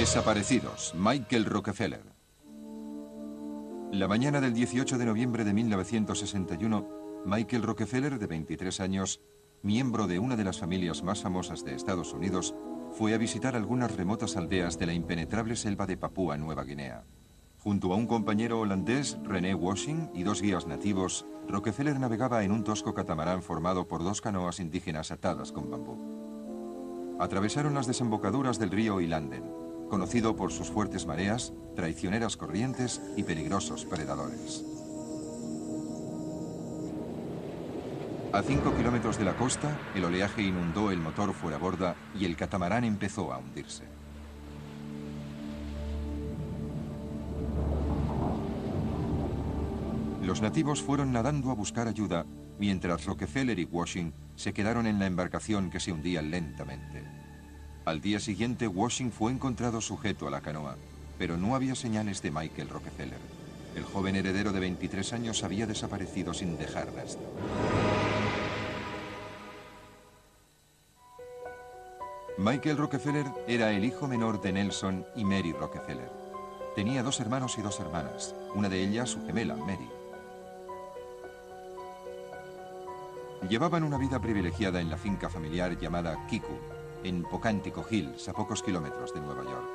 Desaparecidos, Michael Rockefeller. La mañana del 18 de noviembre de 1961, Michael Rockefeller, de 23 años, miembro de una de las familias más famosas de Estados Unidos, fue a visitar algunas remotas aldeas de la impenetrable selva de Papúa Nueva Guinea. Junto a un compañero holandés, René Washing, y dos guías nativos, Rockefeller navegaba en un tosco catamarán formado por dos canoas indígenas atadas con bambú. Atravesaron las desembocaduras del río Ilanden, conocido por sus fuertes mareas, traicioneras corrientes y peligrosos predadores. A 5 kilómetros de la costa, el oleaje inundó el motor fuera borda y el catamarán empezó a hundirse. Los nativos fueron nadando a buscar ayuda, mientras Rockefeller y Washing se quedaron en la embarcación que se hundía lentamente. Al día siguiente, Washing fue encontrado sujeto a la canoa, pero no había señales de Michael Rockefeller. El joven heredero de 23 años había desaparecido sin dejar rastro. Michael Rockefeller era el hijo menor de Nelson y Mary Rockefeller. Tenía dos hermanos y dos hermanas, una de ellas su gemela, Mary. Llevaban una vida privilegiada en la finca familiar llamada Kiku, en Pocántico Hills, a pocos kilómetros de Nueva York.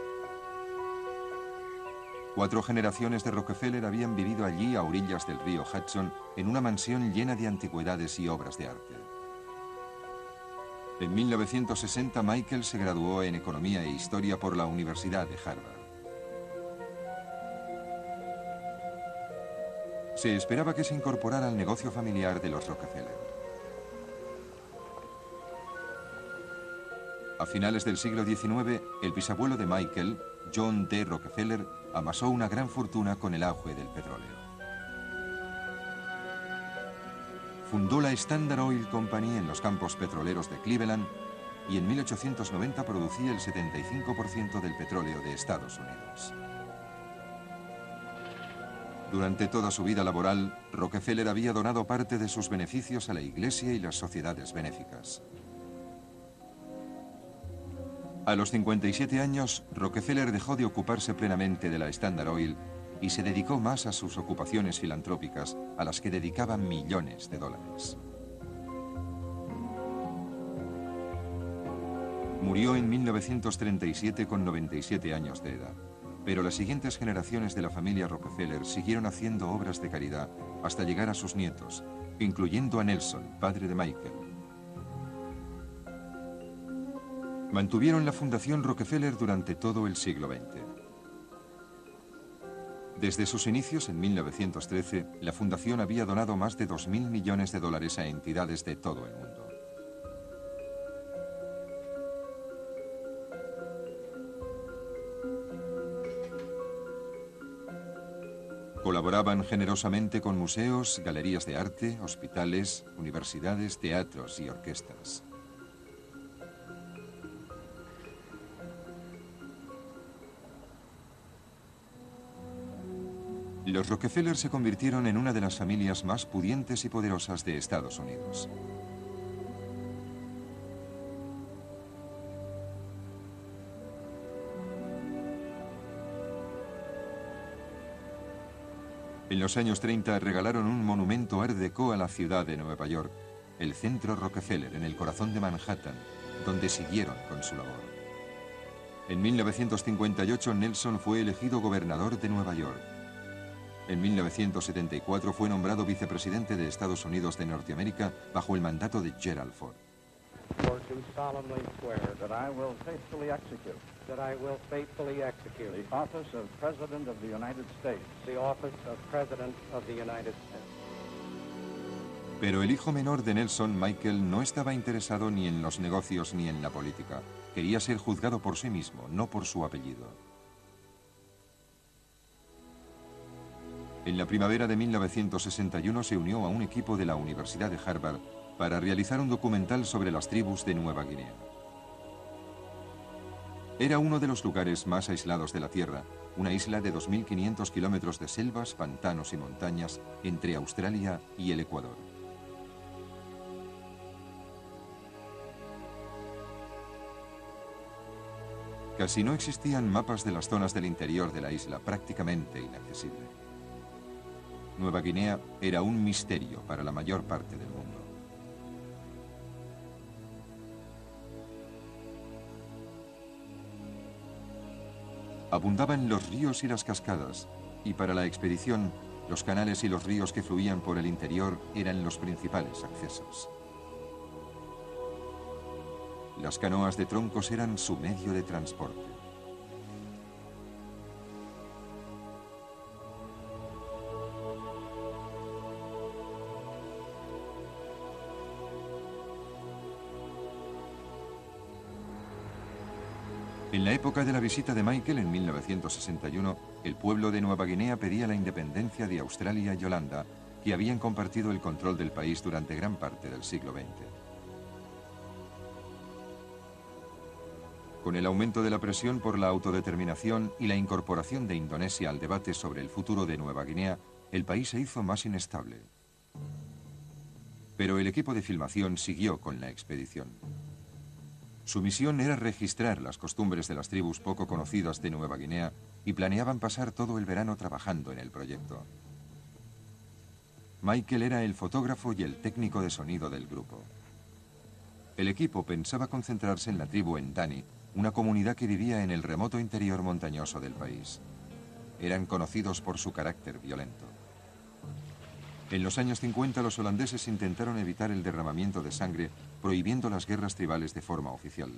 4 generaciones de Rockefeller habían vivido allí a orillas del río Hudson en una mansión llena de antigüedades y obras de arte. En 1960, Michael se graduó en Economía e Historia por la Universidad de Harvard. Se esperaba que se incorporara al negocio familiar de los Rockefeller. A finales del siglo XIX, el bisabuelo de Michael, John D. Rockefeller, amasó una gran fortuna con el auge del petróleo. Fundó la Standard Oil Company en los campos petroleros de Cleveland y en 1890 producía el 75% del petróleo de Estados Unidos. Durante toda su vida laboral, Rockefeller había donado parte de sus beneficios a la Iglesia y las sociedades benéficas. A los 57 años, Rockefeller dejó de ocuparse plenamente de la Standard Oil y se dedicó más a sus ocupaciones filantrópicas, a las que dedicaba millones de dólares. Murió en 1937 con 97 años de edad, pero las siguientes generaciones de la familia Rockefeller siguieron haciendo obras de caridad hasta llegar a sus nietos, incluyendo a Nelson, padre de Michael. Mantuvieron la Fundación Rockefeller durante todo el siglo XX. Desde sus inicios en 1913, la fundación había donado más de 2.000 millones de dólares a entidades de todo el mundo. Colaboraban generosamente con museos, galerías de arte, hospitales, universidades, teatros y orquestas. Los Rockefeller se convirtieron en una de las familias más pudientes y poderosas de Estados Unidos. En los años 30 regalaron un monumento Art Deco a la ciudad de Nueva York, el Centro Rockefeller, en el corazón de Manhattan, donde siguieron con su labor. En 1958, Nelson fue elegido gobernador de Nueva York. En 1974 fue nombrado vicepresidente de Estados Unidos de Norteamérica bajo el mandato de Gerald Ford. For do solemnly swear that I will faithfully execute the office of President of the United States. The office of President of the United States. Pero el hijo menor de Nelson, Michael, no estaba interesado ni en los negocios ni en la política. Quería ser juzgado por sí mismo, no por su apellido. En la primavera de 1961 se unió a un equipo de la Universidad de Harvard para realizar un documental sobre las tribus de Nueva Guinea. Era uno de los lugares más aislados de la Tierra, una isla de 2.500 kilómetros de selvas, pantanos y montañas entre Australia y el Ecuador. Casi no existían mapas de las zonas del interior de la isla, prácticamente inaccesible. Nueva Guinea era un misterio para la mayor parte del mundo. Abundaban los ríos y las cascadas, y para la expedición, los canales y los ríos que fluían por el interior eran los principales accesos. Las canoas de troncos eran su medio de transporte. En la época de la visita de Michael en 1961, el pueblo de Nueva Guinea pedía la independencia de Australia y Holanda, que habían compartido el control del país durante gran parte del siglo XX. Con el aumento de la presión por la autodeterminación y la incorporación de Indonesia al debate sobre el futuro de Nueva Guinea, el país se hizo más inestable. Pero el equipo de filmación siguió con la expedición. Su misión era registrar las costumbres de las tribus poco conocidas de Nueva Guinea y planeaban pasar todo el verano trabajando en el proyecto. Michael era el fotógrafo y el técnico de sonido del grupo. El equipo pensaba concentrarse en la tribu Ndani, una comunidad que vivía en el remoto interior montañoso del país. Eran conocidos por su carácter violento. En los años 50 los holandeses intentaron evitar el derramamiento de sangre, prohibiendo las guerras tribales de forma oficial.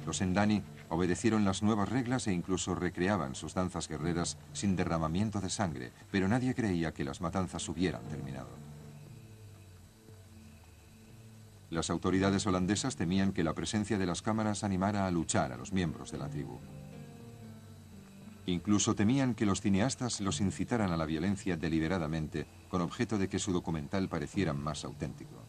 Los Ndani obedecieron las nuevas reglas e incluso recreaban sus danzas guerreras sin derramamiento de sangre, pero nadie creía que las matanzas hubieran terminado. Las autoridades holandesas temían que la presencia de las cámaras animara a luchar a los miembros de la tribu. Incluso temían que los cineastas los incitaran a la violencia deliberadamente, con objeto de que su documental pareciera más auténtico.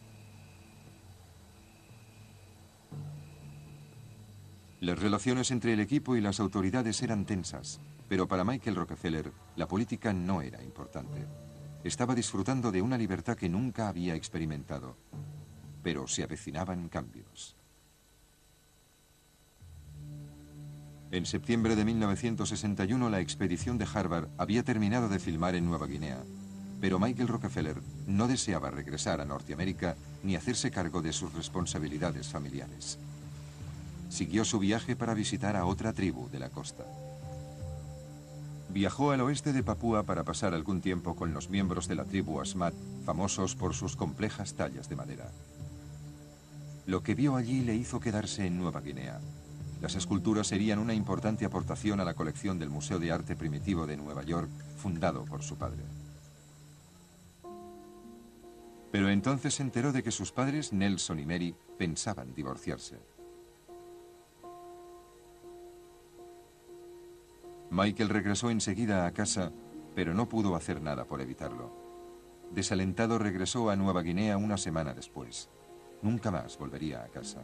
Las relaciones entre el equipo y las autoridades eran tensas, pero para Michael Rockefeller la política no era importante. Estaba disfrutando de una libertad que nunca había experimentado, pero se avecinaban cambios. En septiembre de 1961 la expedición de Harvard había terminado de filmar en Nueva Guinea, pero Michael Rockefeller no deseaba regresar a Norteamérica ni hacerse cargo de sus responsabilidades familiares. Siguió su viaje para visitar a otra tribu de la costa. Viajó al oeste de Papúa para pasar algún tiempo con los miembros de la tribu Asmat, famosos por sus complejas tallas de madera. Lo que vio allí le hizo quedarse en Nueva Guinea. Las esculturas serían una importante aportación a la colección del Museo de Arte Primitivo de Nueva York, fundado por su padre. Pero entonces se enteró de que sus padres, Nelson y Mary, pensaban divorciarse. Michael regresó enseguida a casa, pero no pudo hacer nada por evitarlo. Desalentado regresó a Nueva Guinea una semana después. Nunca más volvería a casa.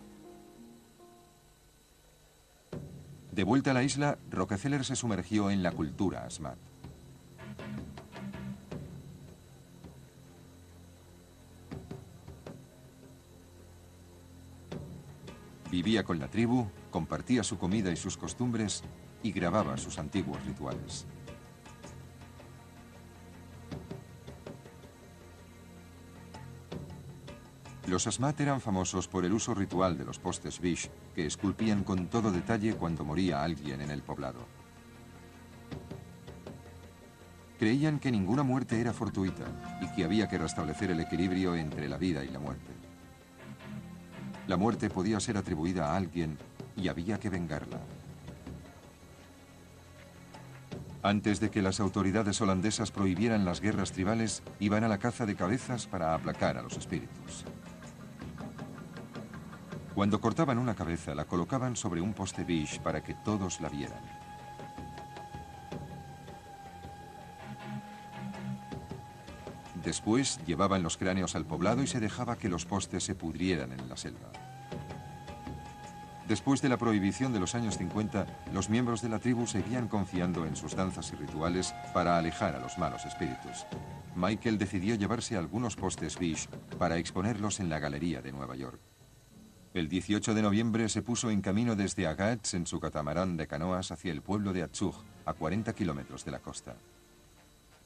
De vuelta a la isla, Rockefeller se sumergió en la cultura Asmat. Vivía con la tribu, compartía su comida y sus costumbres y grababa sus antiguos rituales. Los Asmat eran famosos por el uso ritual de los postes Bish, que esculpían con todo detalle cuando moría alguien en el poblado. Creían que ninguna muerte era fortuita y que había que restablecer el equilibrio entre la vida y la muerte. La muerte podía ser atribuida a alguien y había que vengarla. Antes de que las autoridades holandesas prohibieran las guerras tribales, iban a la caza de cabezas para aplacar a los espíritus. Cuando cortaban una cabeza, la colocaban sobre un poste Bish para que todos la vieran. Después llevaban los cráneos al poblado y se dejaba que los postes se pudrieran en la selva. Después de la prohibición de los años 50, los miembros de la tribu seguían confiando en sus danzas y rituales para alejar a los malos espíritus. Michael decidió llevarse algunos postes Bish para exponerlos en la galería de Nueva York. El 18 de noviembre se puso en camino desde Agats en su catamarán de canoas hacia el pueblo de Achuj, a 40 kilómetros de la costa.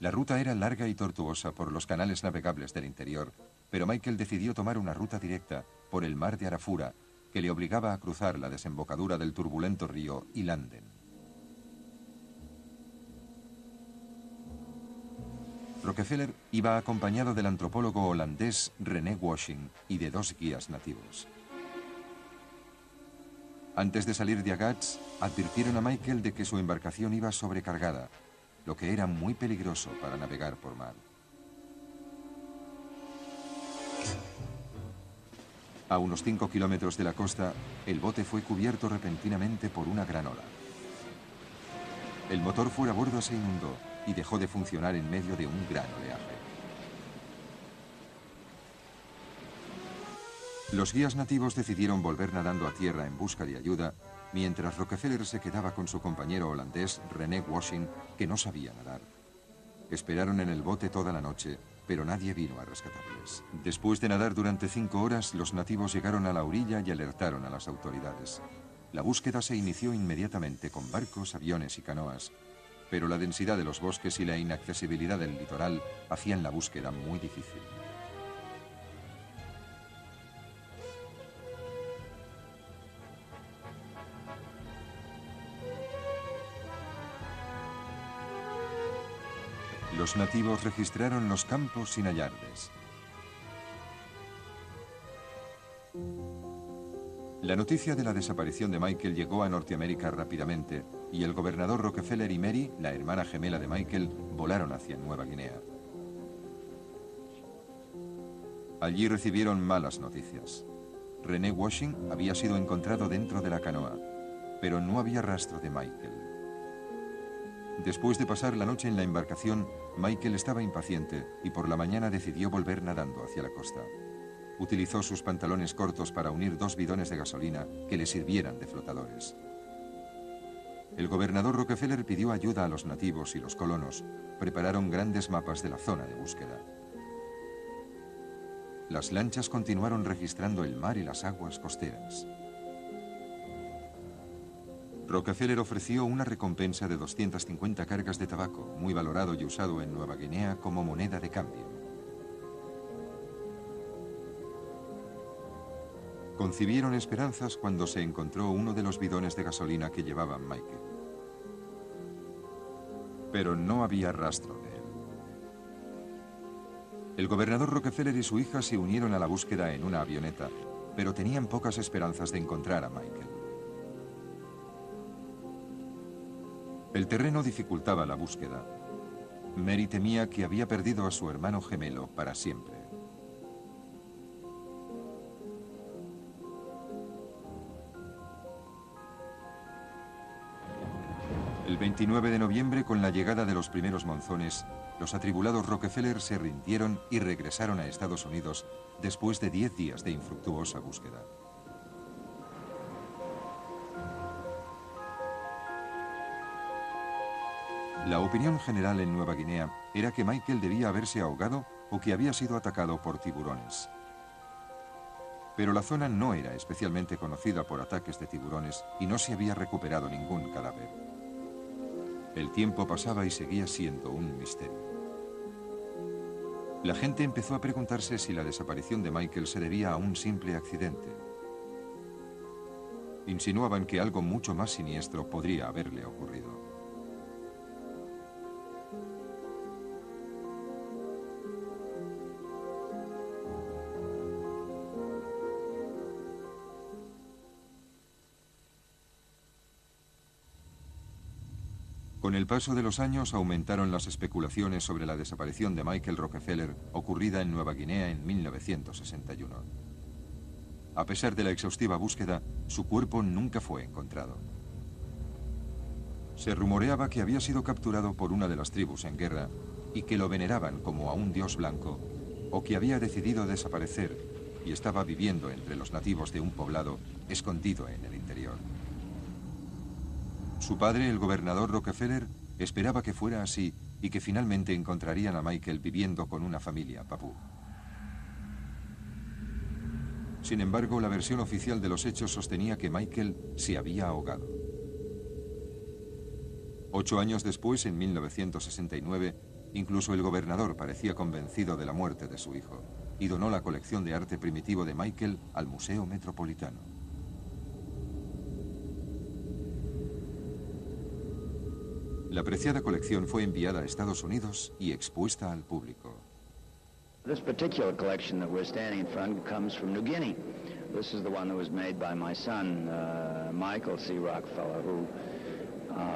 La ruta era larga y tortuosa por los canales navegables del interior, pero Michael decidió tomar una ruta directa por el mar de Arafura, que le obligaba a cruzar la desembocadura del turbulento río Ilanden. Rockefeller iba acompañado del antropólogo holandés René Washing y de 2 guías nativos. Antes de salir de Agats, advirtieron a Michael de que su embarcación iba sobrecargada, lo que era muy peligroso para navegar por mar. A unos 5 kilómetros de la costa, el bote fue cubierto repentinamente por una gran ola. El motor fuera a bordo se inundó y dejó de funcionar en medio de un gran oleaje. Los guías nativos decidieron volver nadando a tierra en busca de ayuda, mientras Rockefeller se quedaba con su compañero holandés René Washing, que no sabía nadar. Esperaron en el bote toda la noche, pero nadie vino a rescatarles. Después de nadar durante 5 horas, los nativos llegaron a la orilla y alertaron a las autoridades. La búsqueda se inició inmediatamente con barcos, aviones y canoas, pero la densidad de los bosques y la inaccesibilidad del litoral hacían la búsqueda muy difícil. Los nativos registraron los campos sin hallarles. La noticia de la desaparición de Michael llegó a Norteamérica rápidamente y el gobernador Rockefeller y Mary, la hermana gemela de Michael, volaron hacia Nueva Guinea. Allí recibieron malas noticias. René Washing había sido encontrado dentro de la canoa, pero no había rastro de Michael. Después de pasar la noche en la embarcación, Michael estaba impaciente y por la mañana decidió volver nadando hacia la costa. Utilizó sus pantalones cortos para unir 2 bidones de gasolina que le sirvieran de flotadores. El gobernador Rockefeller pidió ayuda a los nativos y los colonos prepararon grandes mapas de la zona de búsqueda. Las lanchas continuaron registrando el mar y las aguas costeras. Rockefeller ofreció una recompensa de 250 cargas de tabaco, muy valorado y usado en Nueva Guinea como moneda de cambio. Concibieron esperanzas cuando se encontró uno de los bidones de gasolina que llevaba Michael. Pero no había rastro de él. El gobernador Rockefeller y su hija se unieron a la búsqueda en una avioneta, pero tenían pocas esperanzas de encontrar a Michael. El terreno dificultaba la búsqueda. Mary temía que había perdido a su hermano gemelo para siempre. El 29 de noviembre, con la llegada de los primeros monzones, los atribulados Rockefeller se rindieron y regresaron a Estados Unidos después de 10 días de infructuosa búsqueda. La opinión general en Nueva Guinea era que Michael debía haberse ahogado o que había sido atacado por tiburones. Pero la zona no era especialmente conocida por ataques de tiburones y no se había recuperado ningún cadáver. El tiempo pasaba y seguía siendo un misterio. La gente empezó a preguntarse si la desaparición de Michael se debía a un simple accidente. Insinuaban que algo mucho más siniestro podría haberle ocurrido. Con el paso de los años aumentaron las especulaciones sobre la desaparición de Michael Rockefeller ocurrida en Nueva Guinea en 1961. A pesar de la exhaustiva búsqueda, su cuerpo nunca fue encontrado. Se rumoreaba que había sido capturado por una de las tribus en guerra y que lo veneraban como a un dios blanco, o que había decidido desaparecer y estaba viviendo entre los nativos de un poblado escondido en el interior. Su padre, el gobernador Rockefeller, esperaba que fuera así y que finalmente encontrarían a Michael viviendo con una familia papú. Sin embargo, la versión oficial de los hechos sostenía que Michael se había ahogado. 8 años después, en 1969, incluso el gobernador parecía convencido de la muerte de su hijo y donó la colección de arte primitivo de Michael al Museo Metropolitano. La preciada colección fue enviada a Estados Unidos y expuesta al público. This particular collection that we're standing in front comes from New Guinea. This is the one that was made by my son, Michael C. Rockefeller, who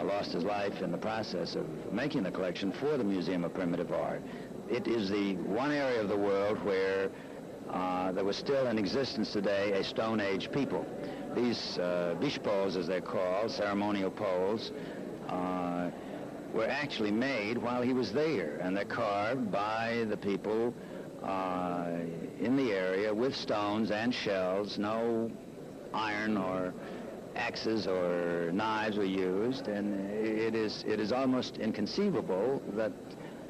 lost his life in the process of making the collection for the Museum of Primitive Art. It is the one area of the world where there was still in existence today a Stone Age people. These biche poles, as they're called, ceremonial poles, were actually made while he was there, and they're carved by the people in the area with stones and shells. No iron or axes or knives were used, and it is almost inconceivable that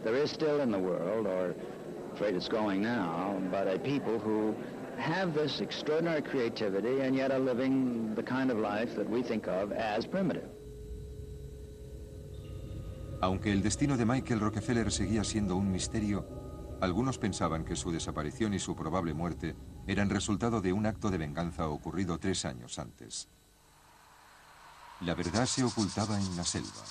there is still in the world, or I'm afraid it's going now, but a people who have this extraordinary creativity and yet are living the kind of life that we think of as primitive. Aunque el destino de Michael Rockefeller seguía siendo un misterio, algunos pensaban que su desaparición y su probable muerte eran resultado de un acto de venganza ocurrido 3 años antes. La verdad se ocultaba en la selva.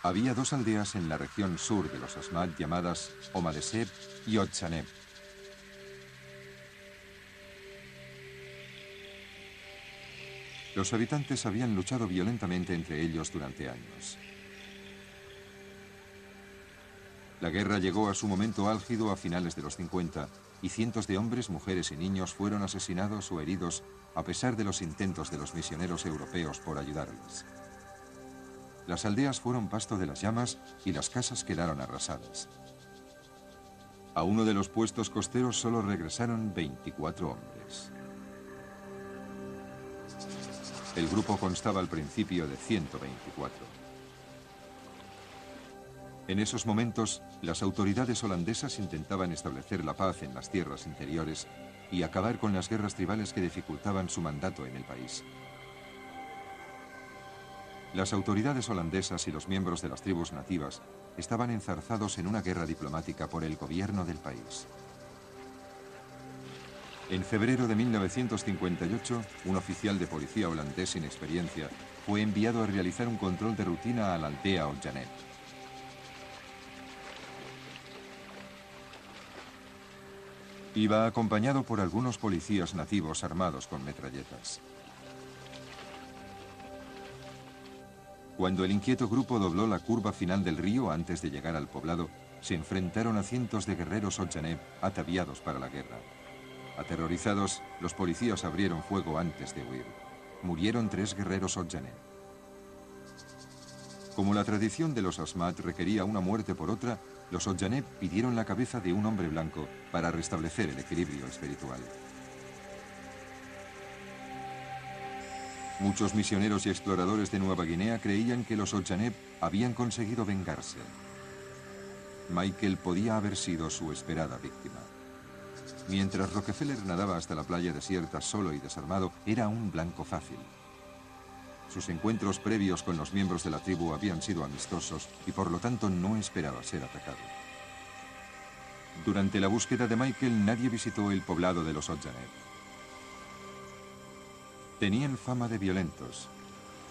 Había 2 aldeas en la región sur de los Asmat llamadas Omadeseb y Otchaneb. Los habitantes habían luchado violentamente entre ellos durante años. La guerra llegó a su momento álgido a finales de los 50 y cientos de hombres, mujeres y niños fueron asesinados o heridos a pesar de los intentos de los misioneros europeos por ayudarles. Las aldeas fueron pasto de las llamas y las casas quedaron arrasadas. A uno de los puestos costeros solo regresaron 24 hombres. El grupo constaba al principio de 124. En esos momentos, las autoridades holandesas intentaban establecer la paz en las tierras interiores y acabar con las guerras tribales que dificultaban su mandato en el país. Las autoridades holandesas y los miembros de las tribus nativas estaban enzarzados en una guerra diplomática por el gobierno del país. En febrero de 1958, un oficial de policía holandés sin experiencia fue enviado a realizar un control de rutina a la aldea Otchaneb. Iba acompañado por algunos policías nativos armados con metralletas. Cuando el inquieto grupo dobló la curva final del río antes de llegar al poblado, se enfrentaron a cientos de guerreros Otchaneb ataviados para la guerra. Aterrorizados, los policías abrieron fuego antes de huir. Murieron 3 guerreros Otchaneb. Como la tradición de los Asmat requería una muerte por otra, los Otchaneb pidieron la cabeza de un hombre blanco para restablecer el equilibrio espiritual. Muchos misioneros y exploradores de Nueva Guinea creían que los Otchaneb habían conseguido vengarse. Michael podía haber sido su esperada víctima. Mientras Rockefeller nadaba hasta la playa desierta solo y desarmado, era un blanco fácil. Sus encuentros previos con los miembros de la tribu habían sido amistosos y por lo tanto no esperaba ser atacado. Durante la búsqueda de Michael, nadie visitó el poblado de los Otchaneb. Tenían fama de violentos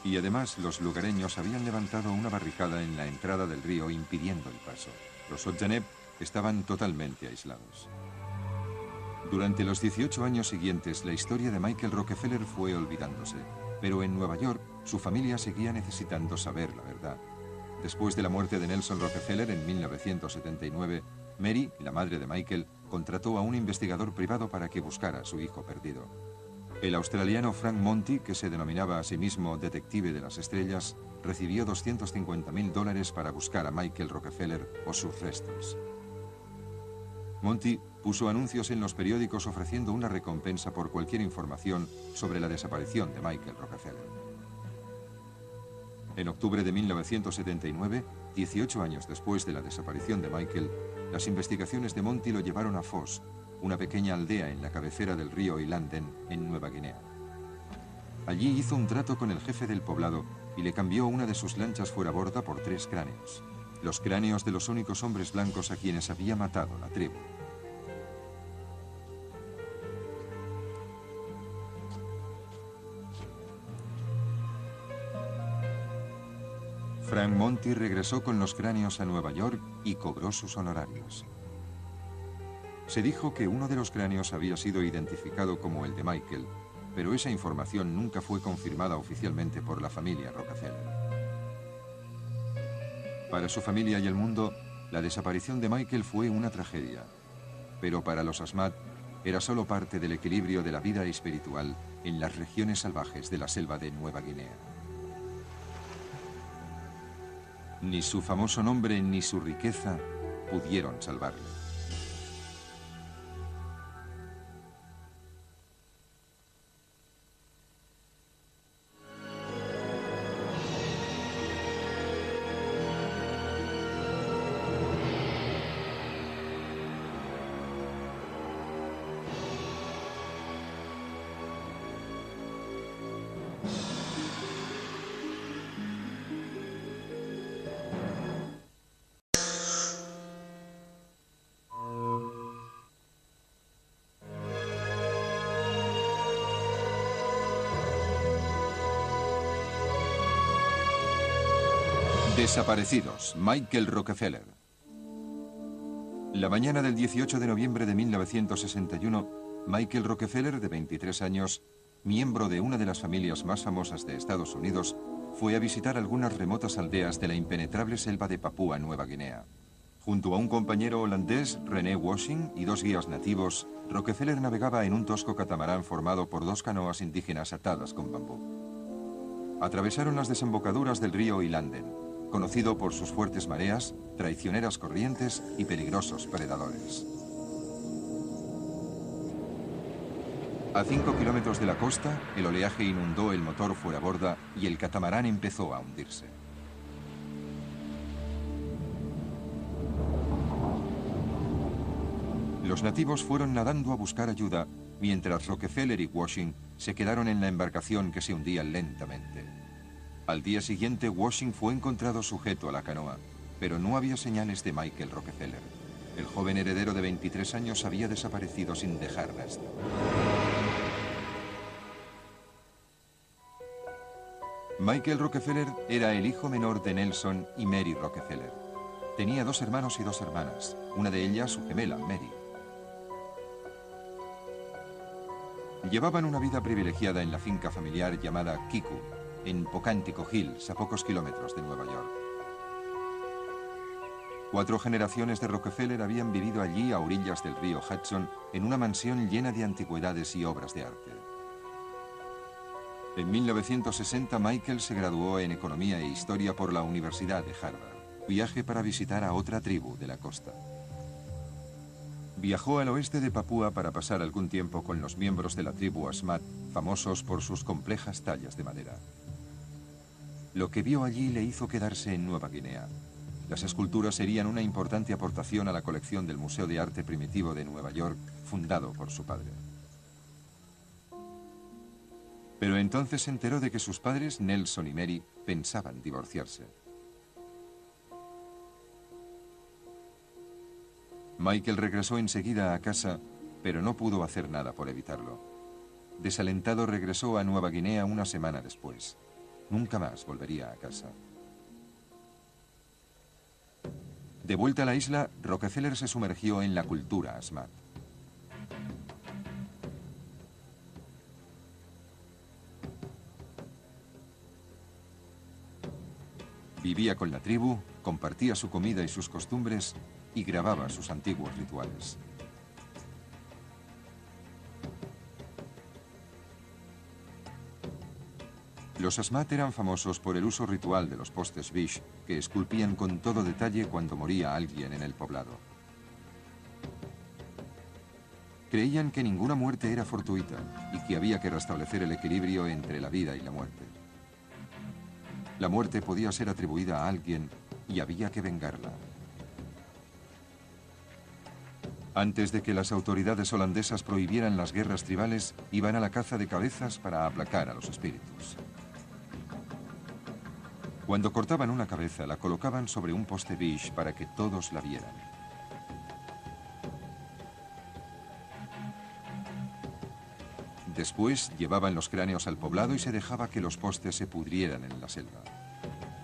y además los lugareños habían levantado una barricada en la entrada del río impidiendo el paso. Los Otchaneb estaban totalmente aislados. Durante los 18 años siguientes, la historia de Michael Rockefeller fue olvidándose, pero en Nueva York, su familia seguía necesitando saber la verdad. Después de la muerte de Nelson Rockefeller en 1979, Mary, la madre de Michael, contrató a un investigador privado para que buscara a su hijo perdido. El australiano Frank Monty, que se denominaba a sí mismo Detective de las Estrellas, recibió $250.000 para buscar a Michael Rockefeller o sus restos. Monty puso anuncios en los periódicos ofreciendo una recompensa por cualquier información sobre la desaparición de Michael Rockefeller. En octubre de 1979, 18 años después de la desaparición de Michael, las investigaciones de Monty lo llevaron a Foz, una pequeña aldea en la cabecera del río Ilanden, en Nueva Guinea. Allí hizo un trato con el jefe del poblado y le cambió una de sus lanchas fuera borda por 3 cráneos. Los cráneos de los únicos hombres blancos a quienes había matado la tribu. Frank Monty regresó con los cráneos a Nueva York y cobró sus honorarios. Se dijo que uno de los cráneos había sido identificado como el de Michael, pero esa información nunca fue confirmada oficialmente por la familia Rockefeller. Para su familia y el mundo, la desaparición de Michael fue una tragedia, pero para los Asmat era solo parte del equilibrio de la vida espiritual en las regiones salvajes de la selva de Nueva Guinea. Ni su famoso nombre ni su riqueza pudieron salvarle. Desaparecidos, Michael Rockefeller. La mañana del 18 de noviembre de 1961, Michael Rockefeller, de 23 años, miembro de una de las familias más famosas de Estados Unidos, fue a visitar algunas remotas aldeas de la impenetrable selva de Papúa Nueva Guinea. Junto a un compañero holandés, René Washing, y 2 guías nativos, Rockefeller navegaba en un tosco catamarán formado por 2 canoas indígenas atadas con bambú. Atravesaron las desembocaduras del río Ilanden, conocido por sus fuertes mareas, traicioneras corrientes y peligrosos predadores. A 5 kilómetros de la costa, el oleaje inundó el motor fuera borda y el catamarán empezó a hundirse. Los nativos fueron nadando a buscar ayuda, mientras Rockefeller y Washing se quedaron en la embarcación que se hundía lentamente. Al día siguiente, Washing fue encontrado sujeto a la canoa, pero no había señales de Michael Rockefeller. El joven heredero de 23 años había desaparecido sin dejar rastro. Michael Rockefeller era el hijo menor de Nelson y Mary Rockefeller. Tenía 2 hermanos y 2 hermanas, una de ellas su gemela, Mary. Llevaban una vida privilegiada en la finca familiar llamada Kiku, en Pocantico Hills, a pocos kilómetros de Nueva York. 4 generaciones de Rockefeller habían vivido allí a orillas del río Hudson en una mansión llena de antigüedades y obras de arte. En 1960, Michael se graduó en Economía e Historia por la Universidad de Harvard. Viaje para visitar a otra tribu de la costa. Viajó al oeste de Papúa para pasar algún tiempo con los miembros de la tribu Asmat, famosos por sus complejas tallas de madera. Lo que vio allí le hizo quedarse en Nueva Guinea. Las esculturas serían una importante aportación a la colección del Museo de Arte Primitivo de Nueva York, fundado por su padre. Pero entonces se enteró de que sus padres, Nelson y Mary, pensaban divorciarse. Michael regresó enseguida a casa, pero no pudo hacer nada por evitarlo. Desalentado, regresó a Nueva Guinea una semana después. Nunca más volvería a casa. De vuelta a la isla, Rockefeller se sumergió en la cultura Asmat. Vivía con la tribu, compartía su comida y sus costumbres y grababa sus antiguos rituales. Los Asmat eran famosos por el uso ritual de los postes Bish, que esculpían con todo detalle cuando moría alguien en el poblado. Creían que ninguna muerte era fortuita y que había que restablecer el equilibrio entre la vida y la muerte. La muerte podía ser atribuida a alguien y había que vengarla. Antes de que las autoridades holandesas prohibieran las guerras tribales, iban a la caza de cabezas para aplacar a los espíritus. Cuando cortaban una cabeza, la colocaban sobre un poste beige para que todos la vieran. Después llevaban los cráneos al poblado y se dejaba que los postes se pudrieran en la selva.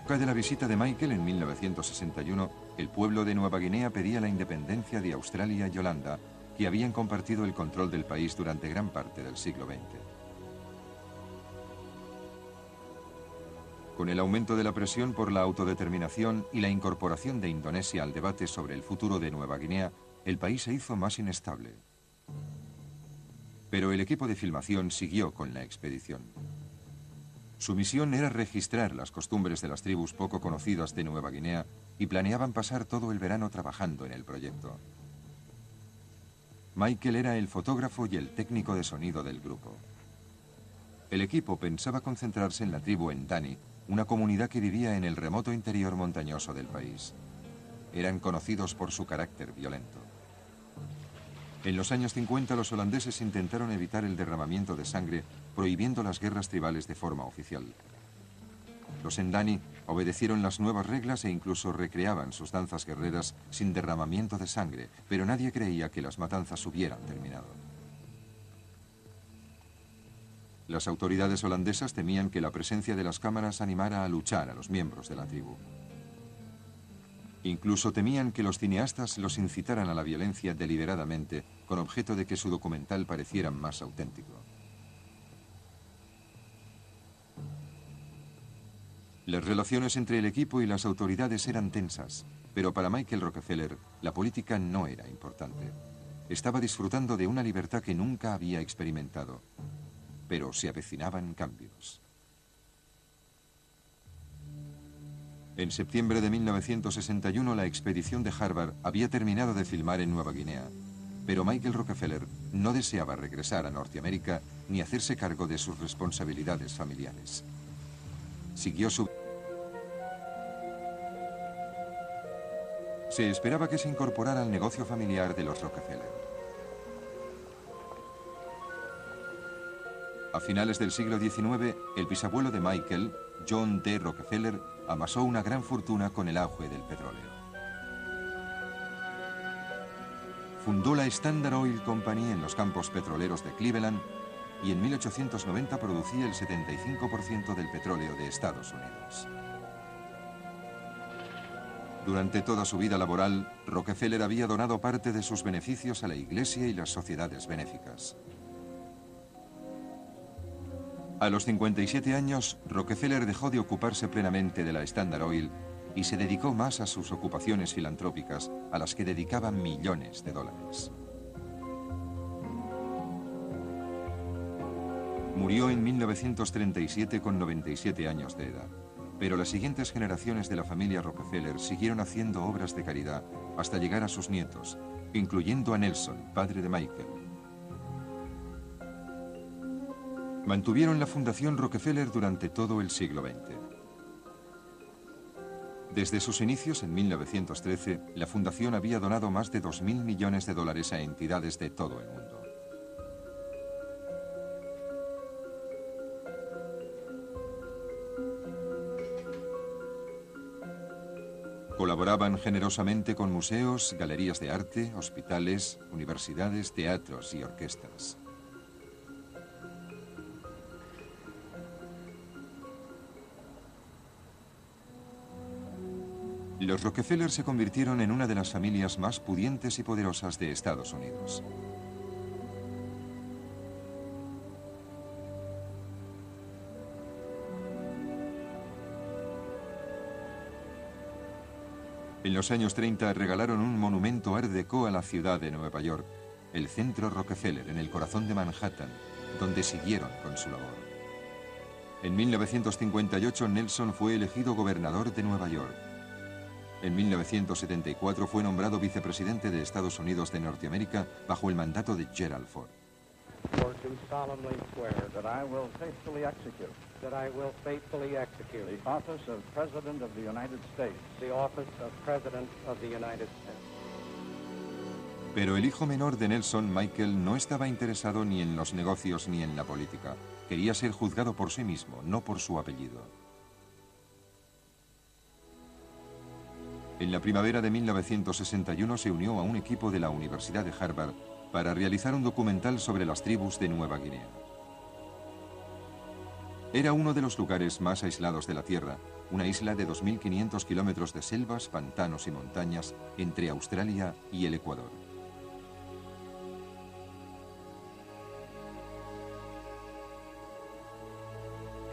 De la visita de Michael en 1961, el pueblo de Nueva Guinea pedía la independencia de Australia y Holanda, que habían compartido el control del país durante gran parte del siglo XX. Con el aumento de la presión por la autodeterminación y la incorporación de Indonesia al debate sobre el futuro de Nueva Guinea, el país se hizo más inestable. Pero el equipo de filmación siguió con la expedición. Su misión era registrar las costumbres de las tribus poco conocidas de Nueva Guinea y planeaban pasar todo el verano trabajando en el proyecto. Michael era el fotógrafo y el técnico de sonido del grupo. El equipo pensaba concentrarse en la tribu Ndani, una comunidad que vivía en el remoto interior montañoso del país. Eran conocidos por su carácter violento. En los años 50 los holandeses intentaron evitar el derramamiento de sangre, prohibiendo las guerras tribales de forma oficial. Los Ndani obedecieron las nuevas reglas e incluso recreaban sus danzas guerreras sin derramamiento de sangre, pero nadie creía que las matanzas hubieran terminado. Las autoridades holandesas temían que la presencia de las cámaras animara a luchar a los miembros de la tribu. Incluso temían que los cineastas los incitaran a la violencia deliberadamente, con objeto de que su documental pareciera más auténtico. Las relaciones entre el equipo y las autoridades eran tensas, pero para Michael Rockefeller la política no era importante. Estaba disfrutando de una libertad que nunca había experimentado, pero se avecinaban cambios. En septiembre de 1961 la expedición de Harvard había terminado de filmar en Nueva Guinea, pero Michael Rockefeller no deseaba regresar a Norteamérica ni hacerse cargo de sus responsabilidades familiares. Siguió su... Se esperaba que se incorporara al negocio familiar de los Rockefeller. A finales del siglo XIX, el bisabuelo de Michael, John D. Rockefeller, amasó una gran fortuna con el auge del petróleo. Fundó la Standard Oil Company en los campos petroleros de Cleveland y en 1890 producía el 75% del petróleo de Estados Unidos. Durante toda su vida laboral, Rockefeller había donado parte de sus beneficios a la iglesia y las sociedades benéficas. A los 57 años, Rockefeller dejó de ocuparse plenamente de la Standard Oil y se dedicó más a sus ocupaciones filantrópicas, a las que dedicaba millones de dólares. Murió en 1937 con 97 años de edad, pero las siguientes generaciones de la familia Rockefeller siguieron haciendo obras de caridad hasta llegar a sus nietos, incluyendo a Nelson, padre de Michael. Mantuvieron la Fundación Rockefeller durante todo el siglo XX. Desde sus inicios en 1913, la fundación había donado más de 2.000 millones de dólares a entidades de todo el mundo. Colaboraban generosamente con museos, galerías de arte, hospitales, universidades, teatros y orquestas. Los Rockefeller se convirtieron en una de las familias más pudientes y poderosas de Estados Unidos. En los años 30 regalaron un monumento Art Deco a la ciudad de Nueva York, el Centro Rockefeller, en el corazón de Manhattan, donde siguieron con su labor. En 1958 Nelson fue elegido gobernador de Nueva York. En 1974 fue nombrado vicepresidente de Estados Unidos de Norteamérica bajo el mandato de Gerald Ford. For do solemnly swear That I will faithfully execute that I will faithfully execute the office of President of the United States the office of President of the United States Pero el hijo menor de Nelson, Michael, no estaba interesado ni en los negocios ni en la política. Quería ser juzgado por sí mismo, no por su apellido. En la primavera de 1961 se unió a un equipo de la Universidad de Harvard para realizar un documental sobre las tribus de Nueva Guinea. Era uno de los lugares más aislados de la Tierra, una isla de 2.500 kilómetros de selvas, pantanos y montañas entre Australia y el Ecuador.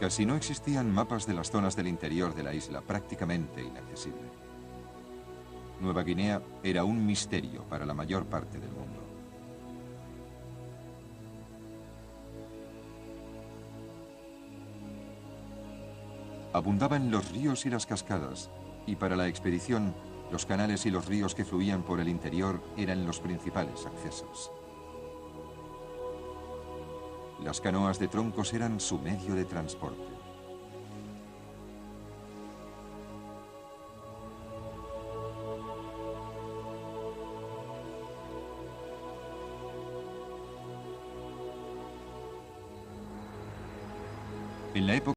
Casi no existían mapas de las zonas del interior de la isla, prácticamente inaccesible. Nueva Guinea era un misterio para la mayor parte del mundo. Abundaban los ríos y las cascadas, y para la expedición, los canales y los ríos que fluían por el interior eran los principales accesos. Las canoas de troncos eran su medio de transporte. En la época